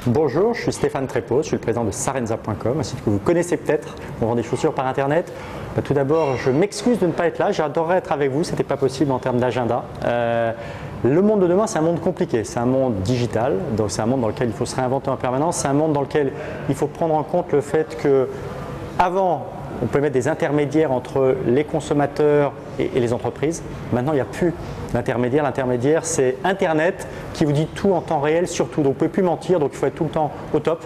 Bonjour, je suis Stéphane Trépeau, je suis le président de Sarenza.com, un site que vous connaissez peut-être, on vend des chaussures par internet. Tout d'abord, je m'excuse de ne pas être là, j'adorerais être avec vous, ce n'était pas possible en termes d'agenda. Le monde de demain, c'est un monde compliqué, c'est un monde digital, donc c'est un monde dans lequel il faut se réinventer en permanence, c'est un monde dans lequel il faut prendre en compte le fait que avant, on pouvait mettre des intermédiaires entre les consommateurs et les entreprises. Maintenant, il n'y a plus d'intermédiaire. L'intermédiaire, c'est Internet qui vous dit tout en temps réel, surtout. Donc, vous ne pouvez plus mentir, donc il faut être tout le temps au top.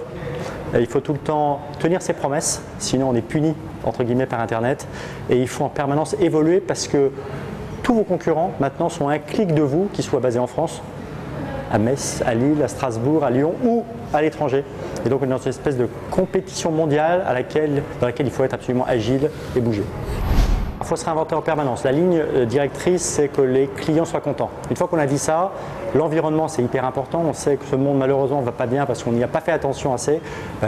Il faut tout le temps tenir ses promesses, sinon on est puni, entre guillemets, par Internet. Et il faut en permanence évoluer parce que tous vos concurrents, maintenant, sont à un clic de vous, qu'ils soient basés en France, à Metz, à Lille, à Strasbourg, à Lyon ou à l'étranger. Et donc on est dans une espèce de compétition mondiale dans laquelle il faut être absolument agile et bouger. Il faut se réinventer en permanence. La ligne directrice, c'est que les clients soient contents. Une fois qu'on a dit ça, l'environnement c'est hyper important. On sait que ce monde malheureusement ne va pas bien parce qu'on n'y a pas fait attention assez.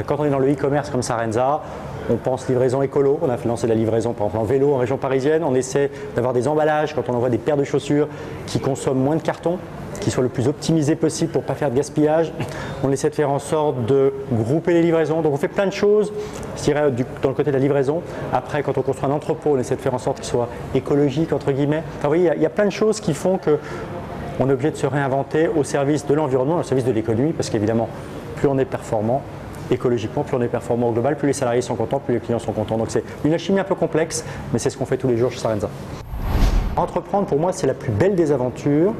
Quand on est dans le e-commerce comme Sarenza, on pense livraison écolo, on a lancé la livraison par exemple en vélo en région parisienne, on essaie d'avoir des emballages quand on envoie des paires de chaussures qui consomment moins de carton, qui soient le plus optimisé possible pour ne pas faire de gaspillage. On essaie de faire en sorte de grouper les livraisons. Donc on fait plein de choses, je dirais, dans le côté de la livraison. Après, quand on construit un entrepôt, on essaie de faire en sorte qu'il soit écologique, entre guillemets. Enfin, vous voyez, il y a plein de choses qui font qu'on est obligé de se réinventer au service de l'environnement, au service de l'économie, parce qu'évidemment, plus on est performant écologiquement, plus on est performant au global, plus les salariés sont contents, plus les clients sont contents. Donc c'est une alchimie un peu complexe, mais c'est ce qu'on fait tous les jours chez Sarenza. Entreprendre, pour moi, c'est la plus belle des aventures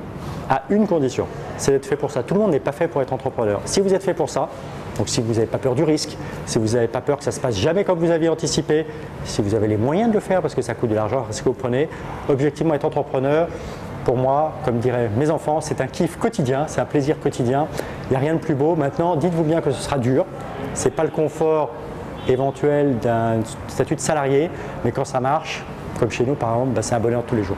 à une condition, c'est d'être fait pour ça. Tout le monde n'est pas fait pour être entrepreneur. Si vous êtes fait pour ça, donc si vous n'avez pas peur du risque, si vous n'avez pas peur que ça ne se passe jamais comme vous aviez anticipé, si vous avez les moyens de le faire parce que ça coûte de l'argent, ce que vous prenez, objectivement être entrepreneur, pour moi, comme diraient mes enfants, c'est un kiff quotidien, c'est un plaisir quotidien. Il n'y a rien de plus beau. Maintenant, dites-vous bien que ce sera dur. Ce n'est pas le confort éventuel d'un statut de salarié, mais quand ça marche, comme chez nous par exemple, c'est un bonheur tous les jours.